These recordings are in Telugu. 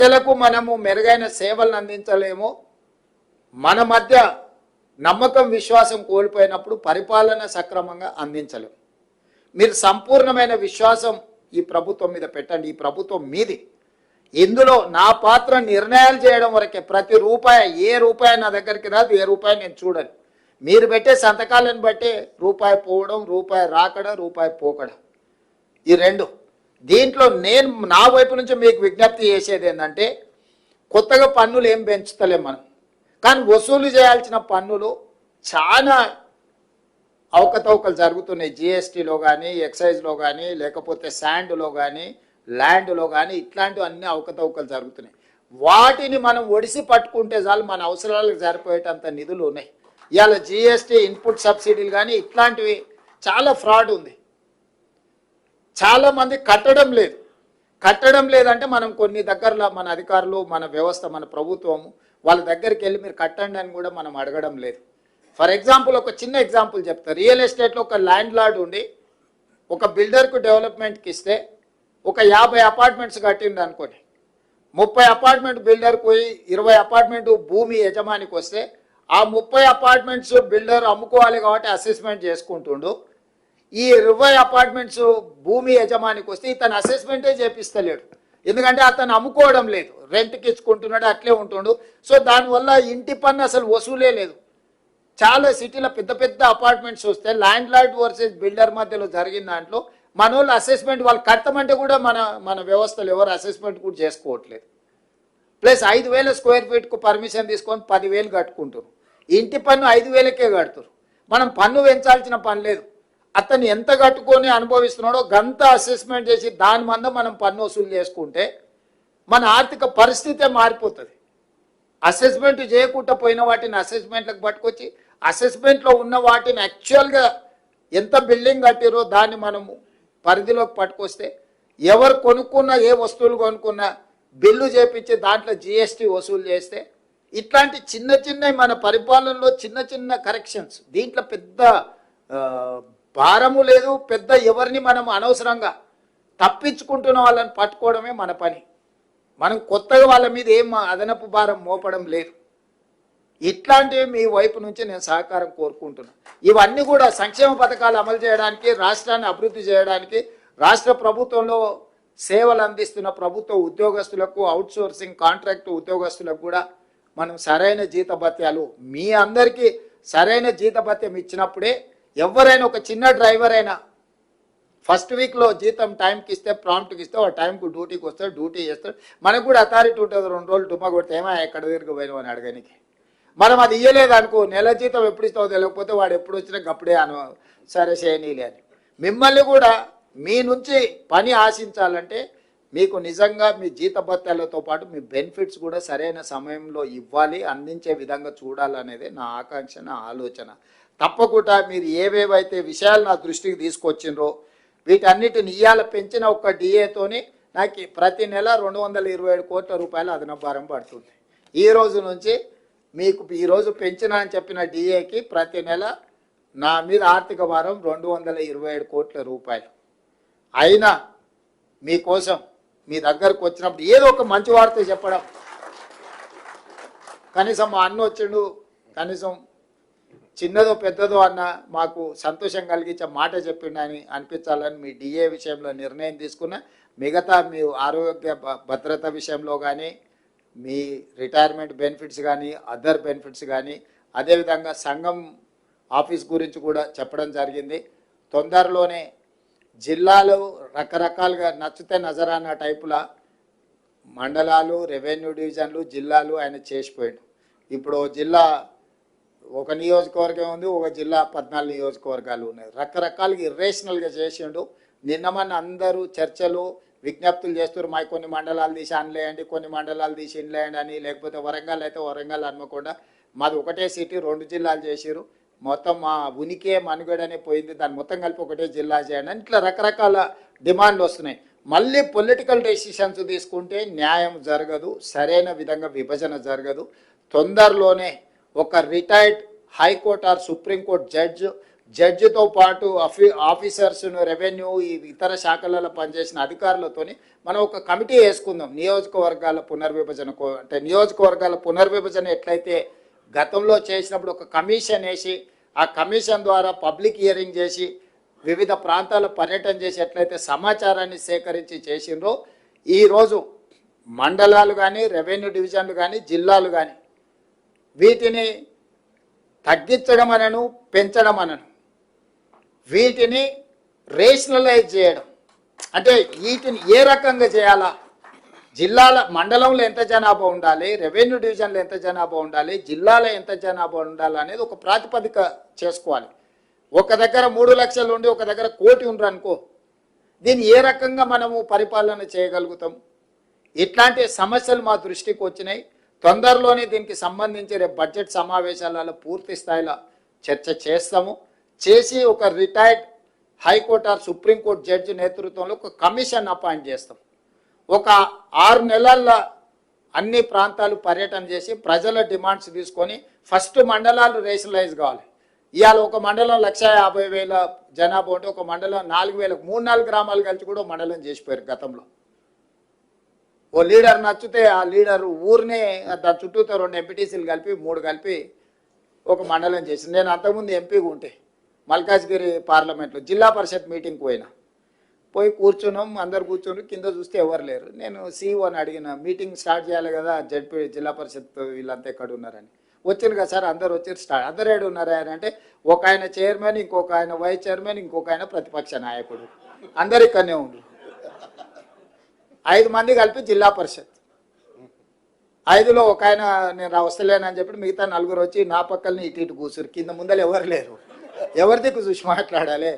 ప్రజలకు మనము మెరుగైన సేవలను అందించలేము, మన మధ్య నమ్మకం విశ్వాసం కోల్పోయినప్పుడు పరిపాలన సక్రమంగా అందించలేము. మీరు సంపూర్ణమైన విశ్వాసం ఈ ప్రభుత్వం మీద పెట్టండి. ఈ ప్రభుత్వం మీది. ఇందులో నా పాత్ర నిర్ణయాలు చేయడం వరకే. ప్రతి రూపాయి, ఏ రూపాయి నా దగ్గరికి రాదు, ఏ రూపాయి నేను చూడను. మీరు పెట్టే సంతకాలను బట్టే రూపాయి పోవడం, రూపాయి రాకడం, రూపాయి పోకడం, ఈ రెండు. దీంట్లో నేను నా వైపు నుంచి మీకు విజ్ఞప్తి చేసేది ఏంటంటే, కొత్తగా పన్నులు ఏం పెంచుతలేం మనం, కానీ వసూలు చేయాల్సిన పన్నులు చాలా అవకతవకలు జరుగుతున్నాయి. జిఎస్టీలో కానీ, ఎక్సైజ్లో కానీ, లేకపోతే శాండ్లో కానీ, ల్యాండ్లో కానీ, ఇట్లాంటివి అన్ని అవకతవకలు జరుగుతున్నాయి. వాటిని మనం ఒడిసి పట్టుకుంటే చాలు, మన అవసరాలకు సరిపోయేటంత నిధులు ఉన్నాయి. ఇవాళ జిఎస్టీ, ఇన్పుట్ సబ్సిడీలు కానీ ఇట్లాంటివి చాలా ఫ్రాడ్ ఉంది. చాలామంది కట్టడం లేదంటే మనం కొన్ని దగ్గరలో మన అధికారులు, మన వ్యవస్థ, మన ప్రభుత్వము వాళ్ళ దగ్గరికి వెళ్ళి మీరు కట్టండి అని కూడా మనం అడగడం లేదు. ఫర్ ఎగ్జాంపుల్, ఒక చిన్న ఎగ్జాంపుల్ చెప్తా. రియల్ ఎస్టేట్లో ఒక ల్యాండ్ లార్డ్ ఉండి ఒక బిల్డర్కు డెవలప్మెంట్కి ఇస్తే ఒక 50 అపార్ట్మెంట్స్ కట్టింది అనుకోండి, 30 అపార్ట్మెంట్ బిల్డర్కి పోయి 20 అపార్ట్మెంట్ భూమి యజమానికి వస్తే ఆ 30 అపార్ట్మెంట్స్ బిల్డర్ అమ్ముకోవాలి కాబట్టి అసెస్మెంట్ చేసుకుంటుండు. ఈ 20 అపార్ట్మెంట్స్ భూమి యజమానికి వస్తే ఇతను అసెస్మెంటే చేపిస్తలేడు, ఎందుకంటే అతను అమ్ముకోవడం లేదు, రెంట్కి ఇచ్చుకుంటున్నాడు, అట్లే ఉంటుండు. సో దానివల్ల ఇంటి పన్ను అసలు వసూలే లేదు. చాలా సిటీలో పెద్ద పెద్ద అపార్ట్మెంట్స్ వస్తే ల్యాండ్ లార్డ్ వర్సెస్ బిల్డర్ మధ్యలో జరిగిన దాంట్లో మన వాళ్ళు అసెస్మెంట్ వాళ్ళు కట్టమంటే కూడా మన వ్యవస్థలు ఎవరు అసెస్మెంట్ కూడా చేసుకోవట్లేదు. ప్లస్ 5,000 స్క్వేర్ ఫీట్కు పర్మిషన్ తీసుకొని 10,000 కట్టుకుంటారు. ఇంటి పన్ను 5,000కే కడుతురు. మనం పన్ను పెంచాల్సిన పని లేదు. అతను ఎంత కట్టుకొని అనుభవిస్తున్నాడో గంత అసెస్మెంట్ చేసి దాని మంద మనం పన్ను వసూలు చేసుకుంటే మన ఆర్థిక పరిస్థితే మారిపోతుంది. అసెస్మెంట్ చేయకుండా పోయిన వాటిని అసెస్మెంట్లకు పట్టుకొచ్చి అసెస్మెంట్లో ఉన్న వాటిని యాక్చువల్గా ఎంత బిల్డింగ్ కట్టిరో దాన్ని మనము పరిధిలోకి పట్టుకొస్తే ఎవరు కొనుక్కున్నా, ఏ వస్తువులు కొనుక్కున్నా బిల్లు చేపించి దాంట్లో జిఎస్టీ వసూలు చేస్తే ఇట్లాంటి చిన్న చిన్న మన పరిపాలనలో చిన్న చిన్న కరెక్షన్స్, దీంట్లో పెద్ద భారము లేదు, పెద్ద ఎవరిని మనం అనవసరంగా తప్పించుకుంటున్న వాళ్ళని పట్టుకోవడమే మన పని. మనం కొత్తగా వాళ్ళ మీద ఏం అదనపు భారం మోపడం లేదు. ఇట్లాంటివి మీ వైపు నుంచి నేను సహకారం కోరుకుంటున్నాను. ఇవన్నీ కూడా సంక్షేమ పథకాలు అమలు చేయడానికి, రాష్ట్రాన్ని అభివృద్ధి చేయడానికి, రాష్ట్ర ప్రభుత్వంలో సేవలు అందిస్తున్న ప్రభుత్వ ఉద్యోగస్తులకు, అవుట్సోర్సింగ్ కాంట్రాక్ట్ ఉద్యోగస్తులకు కూడా మనం సరైన జీతభత్యాలు, మీ అందరికీ సరైన జీతభత్యం ఇచ్చినప్పుడే ఎవరైనా, ఒక చిన్న డ్రైవర్ అయినా ఫస్ట్ వీక్లో జీతం టైంకి ఇస్తే, ప్రాంప్ట్కి ఇస్తే వాడు టైంకు డ్యూటీకి వస్తాడు, డ్యూటీ చేస్తాడు. మనకు కూడా అథారిటీ ఉంటుంది. 2 రోజులు డుమ్మా కొడితే ఏమో ఎక్కడ తిరిగిపోయినావు అని అడగనికి. మనం అది ఇయ్యలేదు అనుకో, నెల జీతం ఎప్పుడు ఇస్తావో తెలియకపోతే వాడు ఎప్పుడు వచ్చినా అప్పుడే సరే చేయనీలే అని. మిమ్మల్ని కూడా మీ నుంచి పని ఆశించాలంటే మీకు నిజంగా మీ జీతభత్యాలతో పాటు మీ బెనిఫిట్స్ కూడా సరైన సమయంలో ఇవ్వాలి, అందించే విధంగా చూడాలనేది నా ఆకాంక్ష, నా ఆలోచన. తప్పకుండా మీరు ఏవేవైతే విషయాలు నా దృష్టికి తీసుకొచ్చిండ్రో వీటన్నిటిని ఇయ్యాల పెంచిన ఒక్క డిఏతోని నాకు ప్రతి నెల 227 కోట్ల రూపాయలు అదనపు భారం పడుతుంది. ఈ రోజు నుంచి మీకు ఈరోజు పెంచిన అని చెప్పిన డిఏకి ప్రతి నెల నా మీద ఆర్థిక భారం 227 కోట్ల రూపాయలు. అయినా మీకోసం మీ దగ్గరకు వచ్చినప్పుడు ఏదో ఒక మంచి వార్త చెప్పడం, కనీసం మా అన్న వచ్చిండు, కనీసం చిన్నదో పెద్దదో అన్న మాకు సంతోషం కలిగించే మాట చెప్పిండని అనిపించాలని మీ డిఏ విషయంలో నిర్ణయం తీసుకున్న. మిగతా మీ ఆరోగ్య భద్రత విషయంలో కానీ, మీ రిటైర్మెంట్ బెనిఫిట్స్ కానీ, అదర్ బెనిఫిట్స్ కానీ, అదేవిధంగా సంఘం ఆఫీస్ గురించి కూడా చెప్పడం జరిగింది. తొందరలోనే జిల్లాలు రకరకాలుగా నచ్చితే నజరానా టైపుల మండలాలు, రెవెన్యూ డివిజన్లు, జిల్లాలు ఆయన చేసిపోయాడు. ఇప్పుడు జిల్లా ఒక నియోజకవర్గం ఉంది, ఒక జిల్లా 14 నియోజకవర్గాలు ఉన్నాయి. రకరకాలుగా ఇర్రేషనల్గా చేసిండు. నిన్నమన్న అందరూ చర్చలు, విజ్ఞప్తులు చేస్తారు. మా కొన్ని మండలాలు తీసి అనలేయండి, కొన్ని మండలాలు తీసి ఇన్లేయండి అని, లేకపోతే వరంగల్ అయితే వరంగల్ అనుకోకుండా మాది ఒకటే సిటీ 2 జిల్లాలు చేసిరు. మొత్తం మా ఉనికి మనుగడనే పోయింది, దాన్ని మొత్తం కలిపి ఒకటే జిల్లా చేయండి అని ఇట్లా రకరకాల డిమాండ్లు వస్తున్నాయి. మళ్ళీ పొలిటికల్ డెసిషన్స్ తీసుకుంటే న్యాయం జరగదు, సరైన విధంగా విభజన జరగదు. తొందరలోనే ఒక retired high court or supreme court judge జడ్జితో పాటు ఆఫీసర్స్ను, రెవెన్యూ, ఈ ఇతర శాఖలలో పనిచేసిన అధికారులతోని మనం ఒక కమిటీ వేసుకుందాం. నియోజకవర్గాల పునర్విభజన అంటే నియోజకవర్గాల పునర్విభజన ఎట్లయితే గతంలో చేసినప్పుడు ఒక కమిషన్ వేసి ఆ కమిషన్ ద్వారా పబ్లిక్ హియరింగ్ చేసి వివిధ ప్రాంతాల పర్యటన చేసి ఎట్లయితే సమాచారాన్ని సేకరించి చేసిండ్రో, ఈరోజు మండలాలు కానీ, రెవెన్యూ డివిజన్లు కానీ, జిల్లాలు కానీ వీటిని తగ్గించడం అనను, పెంచడం అనను, వీటిని రేషనలైజ్ చేయడం. అంటే వీటిని ఏ రకంగా చేయాలా, జిల్లాల మండలంలో ఎంత జనాభా ఉండాలి, రెవెన్యూ డివిజన్లో ఎంత జనాభా ఉండాలి, జిల్లాలో ఎంత జనాభా ఉండాలి అనేది ఒక ప్రాతిపదిక చేసుకోవాలి. ఒక దగ్గర 3 లక్షలు ఉండి ఒక దగ్గర 1 కోటి ఉండరు అనుకో, దీన్ని ఏ రకంగా మనము పరిపాలన చేయగలుగుతాం? ఇట్లాంటి సమస్యలు మా దృష్టికి వచ్చినాయి. తొందరలోనే దీనికి సంబంధించి రేపు బడ్జెట్ సమావేశాలలో పూర్తి స్థాయిలో చర్చ చేస్తాము. చేసి ఒక retired high court or supreme court judge నేతృత్వంలో ఒక కమిషన్ అపాయింట్ చేస్తాం. ఒక 6 నెలల్లో అన్ని ప్రాంతాలు పర్యటన చేసి ప్రజల డిమాండ్స్ తీసుకొని ఫస్ట్ మండలాలు రేషనలైజ్ కావాలి. ఇవాళ ఒక మండలం 1,50,000 జనాభా ఉంటే ఒక మండలం 4,000, 3-4 గ్రామాలు కలిసి కూడా మండలం చేసిపోయారు గతంలో. ఓ లీడర్ నచ్చితే ఆ లీడర్ ఊరినే దాని చుట్టూతో 2 ఎంపీటీసీలు కలిపి 3 కలిపి ఒక మండలం చేసింది. నేను అంతకుముందు ఎంపీగా ఉంటే మల్కాజ్గిరి పార్లమెంట్లో జిల్లా పరిషత్ మీటింగ్కి పోయి కూర్చున్నాం. అందరు కూర్చుని కింద చూస్తే ఎవరు లేరు. నేను సీఈఓని అడిగిన, మీటింగ్ స్టార్ట్ చేయాలి కదా, జడ్పీ జిల్లా పరిషత్ వీళ్ళంతా ఎక్కడ ఉన్నారని. వచ్చారు కదా సార్, అందరు వచ్చారు. స్టార్ట్ అందరు ఏడు ఉన్నారా అంటే ఒక ఆయన చైర్మన్, ఇంకొక ఆయన వైస్ చైర్మన్, ఇంకొక ఆయన ప్రతిపక్ష నాయకుడు, అందరు ఇక్కడనే ఉండరు. 5 మంది కలిపి జిల్లా పరిషత్. 5లో ఒక ఆయన నేను వస్తలేనని చెప్పి మిగతా 4 వచ్చి నా పక్కల్ని ఇటు కూర్చురు. కింద ముందలు ఎవరు లేరు, ఎవరి దిక్కు చూసి మాట్లాడాలి.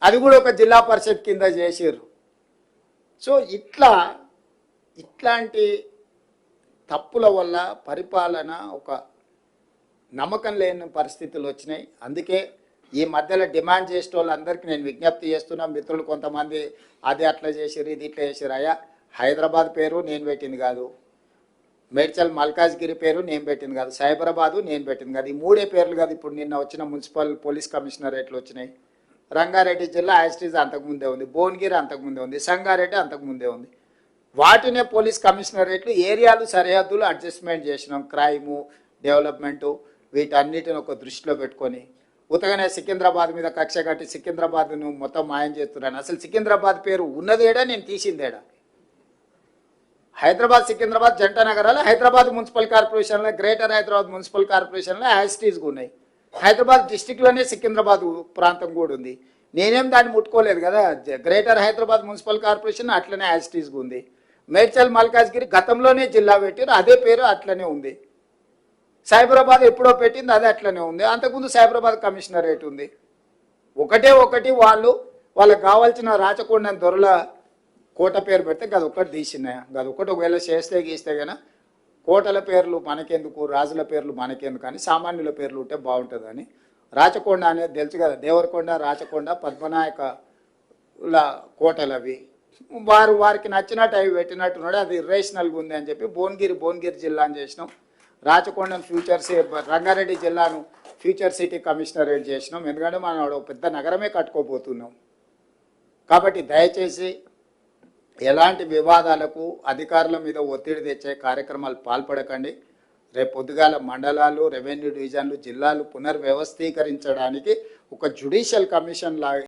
అది కూడా ఒక జిల్లా పరిషత్ కింద చేసారు. సో ఇట్లాంటి తప్పుల వల్ల పరిపాలన ఒక నమ్మకం లేని పరిస్థితులు వచ్చినాయి. అందుకే ఈ మధ్యలో డిమాండ్ చేసే వాళ్ళందరికీ నేను విజ్ఞప్తి చేస్తున్నా. మిత్రులు కొంతమంది అది అట్లా చేసారు, ఇది ఇట్లా చేసారు. అయ్యా, హైదరాబాద్ పేరు నేను పెట్టింది కాదు, మేడ్చల్ మల్కాజ్గిరి పేరు నేను పెట్టింది కాదు, సైబరాబాదు నేను పెట్టింది కాదు. ఈ 3 పేర్లు కాదు. ఇప్పుడు నిన్న వచ్చిన మున్సిపల్ పోలీస్ కమిషనరేట్లు వచ్చినాయి. రంగారెడ్డి జిల్లా యాస్టీజ్ అంతకుముందే ఉంది, భువనగిరి అంతకుముందే ఉంది, సంగారెడ్డి అంతకుముందే ఉంది. వాటినే పోలీస్ కమిషనరేట్లు, ఏరియాలు, సరిహద్దులు అడ్జస్ట్మెంట్ చేసినాం. క్రైము, డెవలప్మెంటు, వీటన్నిటిని ఒక దృష్టిలో పెట్టుకొని ఉతగానే సికింద్రాబాద్ మీద కక్ష కట్టి సికింద్రాబాద్ను మొత్తం మాయం చేస్తున్నాను. అసలు సికింద్రాబాద్ పేరు ఉన్నదేడా, నేను తీసిందేడా? హైదరాబాద్, సికింద్రాబాద్ జంట నగరాలు హైదరాబాద్ మున్సిపల్ కార్పొరేషన్లో, గ్రేటర్ హైదరాబాద్ మున్సిపల్ కార్పొరేషన్లో యాస్టీస్గా ఉన్నాయి. హైదరాబాద్ డిస్టిక్లోనే సికింద్రాబాద్ ప్రాంతం కూడా ఉంది. నేనేం దాన్ని ముట్టుకోలేదు కదా. గ్రేటర్ హైదరాబాద్ మున్సిపల్ కార్పొరేషన్ అట్లనే యాస్టీస్గా ఉంది. మేడ్చల్ మల్కాజ్గిరి గతంలోనే జిల్లా పెట్టారు, అదే పేరు అట్లనే ఉంది. సైబరాబాద్ ఎప్పుడో పెట్టింది, అదే అట్లనే ఉంది. అంతకుముందు సైబరాబాద్ కమిషనరేట్ ఉంది. ఒకటి వాళ్ళకి కావాల్సిన రాచకొండ దొరల కోట పేరు పెడితే గదొక్కటి తీసినాయా? గదొక్కటి ఒకవేళ చేస్తే గీస్తే కన్నా కోటల పేర్లు మనకెందుకు, రాజుల పేర్లు మనకెందుకు, కానీ సామాన్యుల పేర్లు ఉంటే బాగుంటుందని. రాచకొండ అనేది తెలుసు కదా, దేవరకొండ, రాచకొండ, పద్మనాయకుల కోటలు అవి. వారికి నచ్చినట్టు అవి పెట్టినట్టున్నాడు. అది ఇర్రేషనల్గా ఉంది అని చెప్పి భువనగిరి జిల్లా అని చేసినాం. రాచకొండను రంగారెడ్డి జిల్లాను ఫ్యూచర్ సిటీ కమిషనరేట్ చేసినాం. ఎందుకంటే మనం పెద్ద నగరమే కట్టుకోబోతున్నాం. కాబట్టి దయచేసి ఎలాంటి వివాదాలకు, అధికారుల మీద ఒత్తిడి తెచ్చే కార్యక్రమాలు పాల్పడకండి. రేపు పొద్దుగాల మండలాలు, రెవెన్యూ డివిజన్లు, జిల్లాలు పునర్వ్యవస్థీకరించడానికి ఒక జ్యుడిషియల్ కమిషన్ లాగా